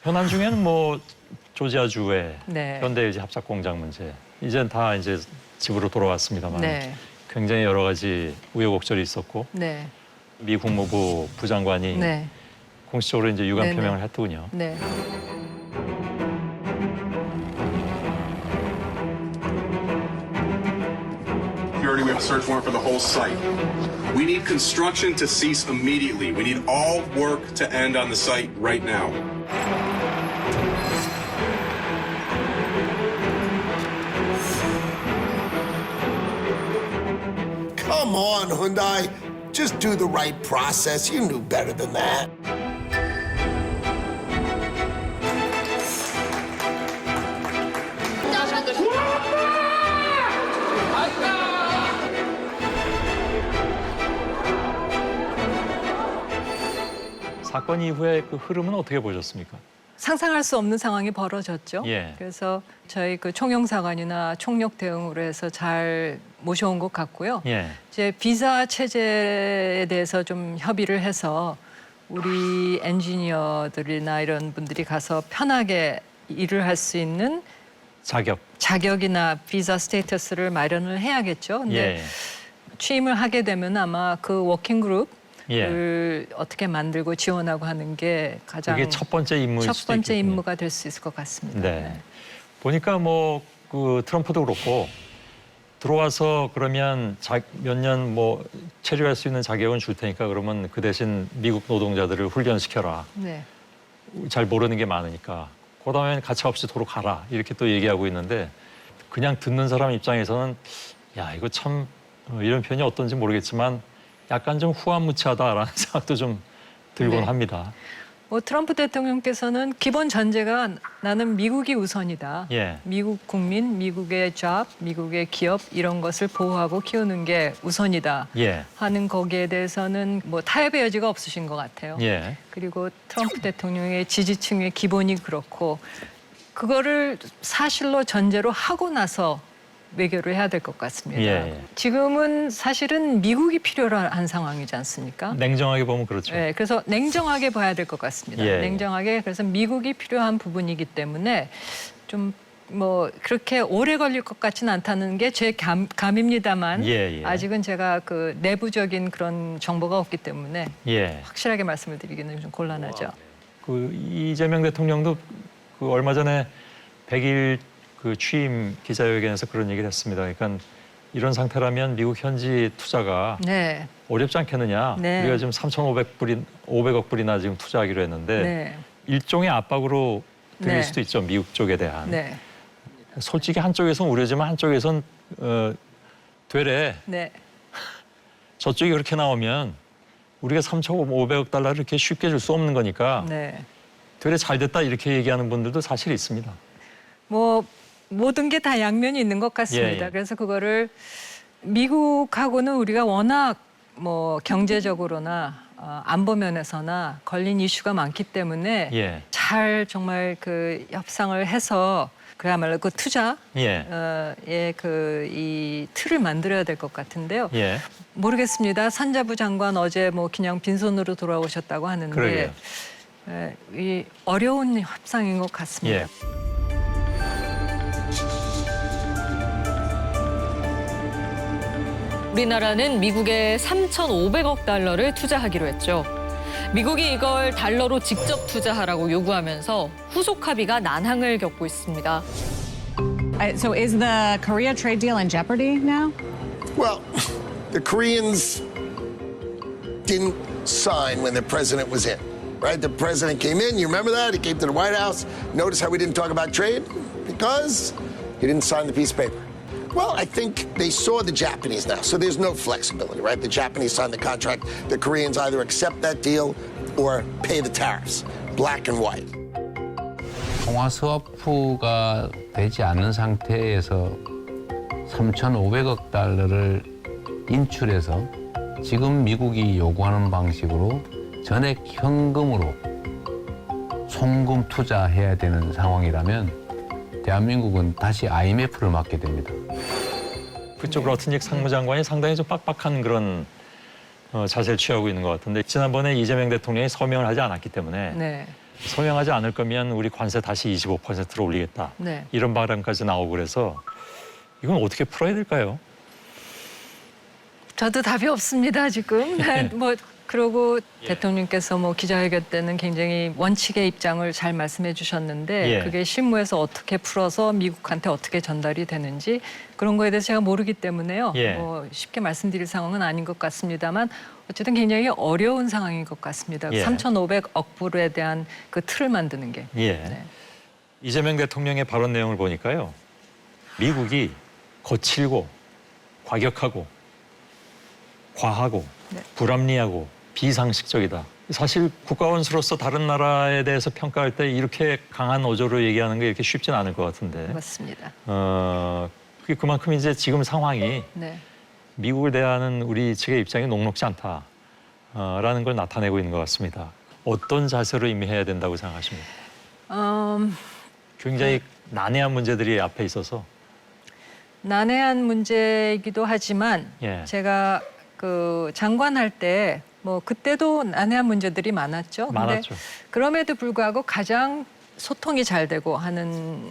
현안 중에는 뭐 조지아주의 네. 현대 합작 공장 문제, 이젠 다 이제 집으로 돌아왔습니다만 네. 굉장히 여러 가지 우여곡절이 있었고 네. 미 국무부 부장관이 네. 공식적으로 이제 유감 네네. 표명을 했더군요. 네. Security, we have a search warrant for the whole site. We need construction to cease immediately. We need all work to end on the site right now. Come on, Hyundai. Just do the right process. You knew better than that. 사건 이후에 그 흐름은 어떻게 보셨습니까? 상상할 수 없는 상황이 벌어졌죠. 예. 그래서 저희 그 총영사관이나 총력 대응으로 해서 잘 모셔온 것 같고요. 예. 이제 비자 체제에 대해서 좀 협의를 해서 우리 엔지니어들이나 이런 분들이 가서 편하게 일을 할 수 있는 자격이나 비자 스테이터스를 마련을 해야겠죠. 근데 예. 취임을 하게 되면 아마 그 워킹 그룹을 예. 어떻게 만들고 지원하고 하는 게 가장 그게 첫 번째 임무일 첫 수도 번째 있겠군요. 임무가 될 수 있을 것 같습니다. 네. 보니까 뭐 그 트럼프도 그렇고 들어와서 그러면 몇 년 뭐 체류할 수 있는 자격은 줄 테니까 그러면 그 대신 미국 노동자들을 훈련시켜라. 네. 잘 모르는 게 많으니까. 그다음엔 가차없이 도로 가라. 이렇게 또 얘기하고 있는데 그냥 듣는 사람 입장에서는 야, 이거 참 이런 표현이 어떤지 모르겠지만 약간 좀 후한무치하다라는 생각도 좀 들곤 네. 합니다. 뭐 트럼프 대통령께서는 기본 전제가 나는 미국이 우선이다. 예. 미국 국민, 미국의 잡, 미국의 기업 이런 것을 보호하고 키우는 게 우선이다. 예. 하는 거기에 대해서는 뭐 타협의 여지가 없으신 것 같아요. 예. 그리고 트럼프 대통령의 지지층의 기본이 그렇고 그거를 사실로 전제로 하고 나서 외교를 해야 될 것 같습니다. 예. 지금은 사실은 미국이 필요한 상황이지 않습니까? 냉정하게 보면 그렇죠. 네, 그래서 냉정하게 봐야 될 것 같습니다. 예. 냉정하게 그래서 미국이 필요한 부분이기 때문에 좀 뭐 그렇게 오래 걸릴 것 같지는 않다는 게 제 감입니다만 예, 예. 아직은 제가 그 내부적인 그런 정보가 없기 때문에 예. 확실하게 말씀을 드리기는 좀 곤란하죠. 그 이재명 대통령도 그 얼마 전에 100일 그 취임 기자회견에서 그런 얘기를 했습니다. 그러니까 이런 상태라면 미국 현지 투자가 네, 어렵지 않겠느냐. 네. 우리가 지금 500억 불이나 지금 투자하기로 했는데 네, 일종의 압박으로 들릴 네. 수도 있죠. 미국 쪽에 대한. 네, 솔직히 한쪽에서는 우려지만 한쪽에서는 되래. 네, 저쪽이 그렇게 나오면 우리가 3,500억 달러를 이렇게 쉽게 줄 수 없는 거니까 네. 되레 잘 됐다 이렇게 얘기하는 분들도 사실 있습니다. 뭐 모든 게 다 양면이 있는 것 같습니다. 예, 예. 그래서 그거를 미국하고는 우리가 워낙 뭐 경제적으로나 안보 면에서나 걸린 이슈가 많기 때문에 예. 잘 정말 그 협상을 해서 그야말로 그 투자의 예. 그 이 틀을 만들어야 될 것 같은데요. 예. 모르겠습니다. 산자부 장관 어제 뭐 그냥 빈손으로 돌아오셨다고 하는데 그러게요. 이 어려운 협상인 것 같습니다. 예. 우리나라는 미국에 3,500억 달러를 투자하기로 했죠. 미국이 이걸 달러로 직접 투자하라고 요구하면서 후속 합의가 난항을 겪고 있습니다. So is the Korea trade deal in jeopardy now? Well, the Koreans didn't sign when the president was in, right? The president came in, you remember that? He came to the White House. Notice how we didn't talk about trade? Because he didn't sign the piece of paper. Well, I think they saw the Japanese now, so there's no flexibility, right? The Japanese signed the contract. The Koreans either accept that deal or pay the tariffs, black and white. 통화 스와프가 되지 않는 상태에서 3,500억 달러를 인출해서 지금 미국이 요구하는 방식으로 전액 현금으로 송금 투자해야 되는 상황이라면 대한민국은 다시 IMF를 맞게 됩니다. 그쪽 러튼직 상무장관이 상당히 좀 빡빡한 그런 자세를 취하고 있는 것 같은데 지난번에 이재명 대통령이 서명을 하지 않았기 때문에 네. 서명하지 않을 거면 우리 관세 다시 25%로 올리겠다. 네. 이런 발언까지 나오고 그래서 이건 어떻게 풀어야 될까요? 저도 답이 없습니다 지금. 뭐 그러고 대통령께서 뭐 기자회견 때는 굉장히 원칙의 입장을 잘 말씀해 주셨는데 예. 그게 실무에서 어떻게 풀어서 미국한테 어떻게 전달이 되는지 그런 거에 대해서 제가 모르기 때문에요. 예. 뭐 쉽게 말씀드릴 상황은 아닌 것 같습니다만 어쨌든 굉장히 어려운 상황인 것 같습니다. 예. 3,500억 불에 대한 그 틀을 만드는 게. 예. 네. 이재명 대통령의 발언 내용을 보니까요. 미국이 거칠고 과격하고 과하고 네. 불합리하고 비상식적이다. 사실 국가원수로서 다른 나라에 대해서 평가할 때 이렇게 강한 어조로 얘기하는 게 이렇게 쉽지는 않을 것 같은데. 맞습니다. 그게 그만큼 이제 지금 상황이 네. 미국을 대하는 우리 측의 입장이 녹록지 않다라는 걸 나타내고 있는 것 같습니다. 어떤 자세로 임해야 된다고 생각하십니까? 굉장히 난해한 문제들이 앞에 있어서. 난해한 문제이기도 하지만 예. 제가 그 장관할 때 뭐 그때도 난해한 문제들이 많았죠. 근데 많았죠. 그럼에도 불구하고 가장 소통이 잘 되고 하는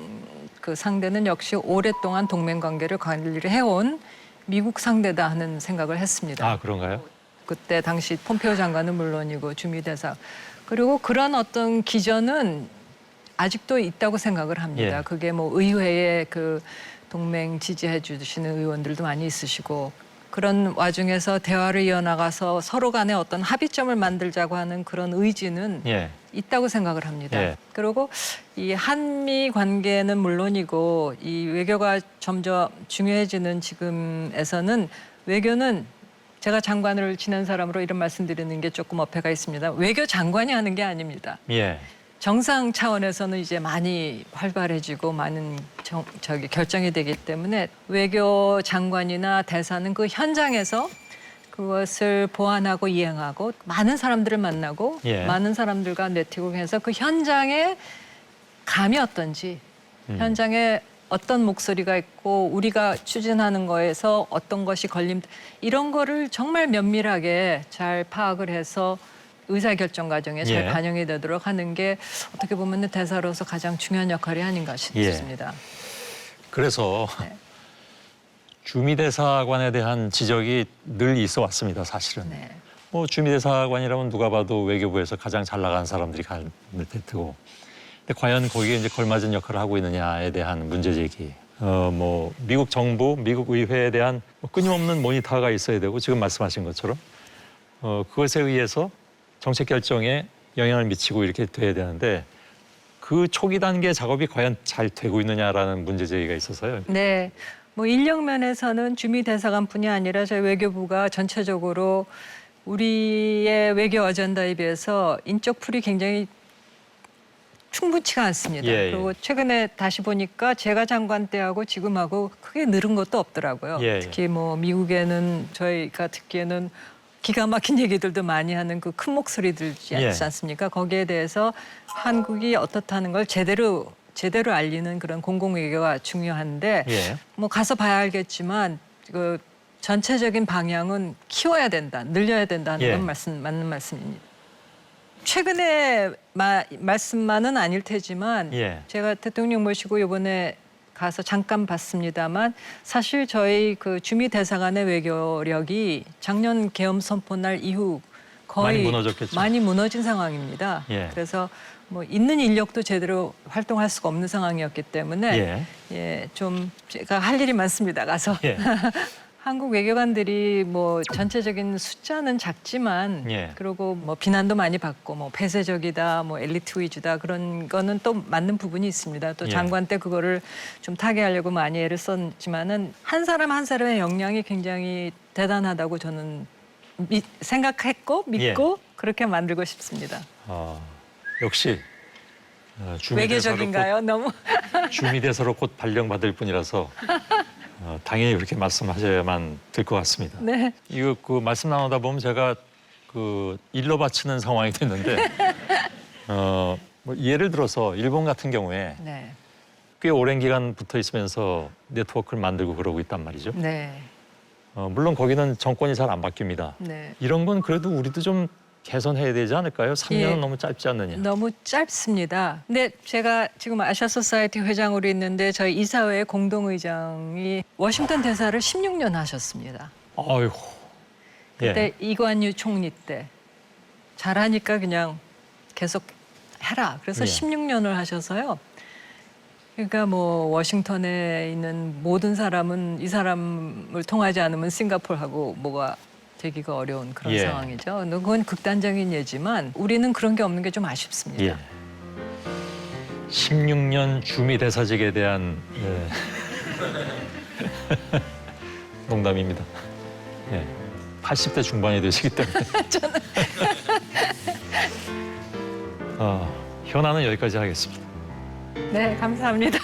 그 상대는 역시 오랫동안 동맹 관계를 관리를 해온 미국 상대다 하는 생각을 했습니다. 아, 그런가요? 그때 당시 폼페오 장관은 물론이고 주미 대사 그리고 그런 어떤 기전은 아직도 있다고 생각을 합니다. 예. 그게 뭐 의회에 그 동맹 지지해 주시는 의원들도 많이 있으시고 그런 와중에서 대화를 이어나가서 서로 간에 어떤 합의점을 만들자고 하는 그런 의지는 예. 있다고 생각을 합니다. 예. 그리고 이 한미 관계는 물론이고 이 외교가 점점 중요해지는 지금에서는 외교는 제가 장관을 지낸 사람으로 이런 말씀드리는 게 조금 어폐가 있습니다. 외교 장관이 하는 게 아닙니다. 예. 정상 차원에서는 이제 많이 활발해지고 많은 결정이 되기 때문에 외교 장관이나 대사는 그 현장에서 그것을 보완하고 이행하고 많은 사람들을 만나고 예. 많은 사람들과 네트워크해서 그 현장의 감이 어떤지 현장에 어떤 목소리가 있고 우리가 추진하는 거에서 어떤 것이 걸림 이런 거를 정말 면밀하게 잘 파악을 해서 의사결정 과정에 잘 예. 반영이 되도록 하는 게 어떻게 보면 대사로서 가장 중요한 역할이 아닌가 예. 싶습니다. 그래서 네. 주미 대사관에 대한 지적이 늘 있어 왔습니다. 사실은. 네. 뭐 주미 대사관이라면 누가 봐도 외교부에서 가장 잘 나가는 사람들이 갈 테고. 근데 과연 거기에 이제 걸맞은 역할을 하고 있느냐에 대한 문제 제기. 뭐 미국 정부, 미국 의회에 대한 뭐 끊임없는 모니터가 있어야 되고 지금 말씀하신 것처럼 그것에 의해서 정책 결정에 영향을 미치고 이렇게 돼야 되는데 그 초기 단계 작업이 과연 잘 되고 있느냐라는 문제 제기가 있어서요. 네. 뭐 인력 면에서는 주미 대사관뿐이 아니라 저희 외교부가 전체적으로 우리의 외교 어젠다에 비해서 인적 풀이 굉장히 충분치가 않습니다. 예, 예. 그리고 최근에 다시 보니까 제가 장관 때하고 지금하고 크게 늘은 것도 없더라고요. 예, 예. 특히 뭐 미국에는 저희가 듣기에는 기가 막힌 얘기들도 많이 하는 그 큰 목소리들이 예. 있지 않습니까? 거기에 대해서 한국이 어떻다는 걸 제대로 알리는 그런 공공외교가 중요한데 예. 뭐 가서 봐야 알겠지만 그 전체적인 방향은 키워야 된다, 늘려야 된다 하는 예. 건 맞는 말씀입니다. 최근에 말씀만은 아닐 테지만 예. 제가 대통령 모시고 이번에 가서 잠깐 봤습니다만 사실 저희 그 주미 대사관의 외교력이 작년 계엄 선포 날 이후 거의 많이 무너졌겠죠. 많이 무너진 상황입니다. 예. 그래서 뭐 있는 인력도 제대로 활동할 수가 없는 상황이었기 때문에 예. 예, 좀 제가 할 일이 많습니다. 가서 예. 한국 외교관들이 뭐 전체적인 숫자는 작지만 예. 그리고 뭐 비난도 많이 받고 뭐 폐쇄적이다, 뭐 엘리트 위주다 그런 거는 또 맞는 부분이 있습니다. 또 예. 장관 때 그거를 좀 타개하려고 많이 애를 썼지만은 한 사람 한 사람의 역량이 굉장히 대단하다고 저는 생각했고 믿고 그렇게 만들고 싶습니다. 역시 주미 외교적인가요? 너무 주미 대사로 곧 발령받을 분이라서 당연히 그렇게 말씀하셔야만 될 것 같습니다. 네. 이거 그 말씀 나누다 보면 제가 그 일러 바치는 상황이 됐는데 뭐 예를 들어서 일본 같은 경우에 네. 꽤 오랜 기간 붙어 있으면서 네트워크를 만들고 그러고 있단 말이죠. 네. 물론 거기는 정권이 잘 안 바뀝니다. 네. 이런 건 그래도 우리도 좀 개선해야 되지 않을까요? 3년은 예. 너무 짧지 않느냐. 너무 짧습니다. 근데 제가 지금 아시아 소사이티 회장으로 있는데 저희 이사회 공동의장이 워싱턴 대사를 16년 하셨습니다. 아이고. 그때 이관유 총리 때 잘하니까 그냥 계속 해라. 그래서 예. 16년을 하셔서요. 그러니까 뭐 워싱턴에 있는 모든 사람은 이 사람을 통하지 않으면 싱가포르하고 뭐가 되기가 어려운 그런 예. 상황이죠. 근데 그건 극단적인 예지만 우리는 그런 게 없는 게 좀 아쉽습니다. 예. 16년 주미 대사직에 대한 농담입니다. 예. 80대 중반이 되시기 때문에. 현안은 여기까지 하겠습니다. 네, 감사합니다.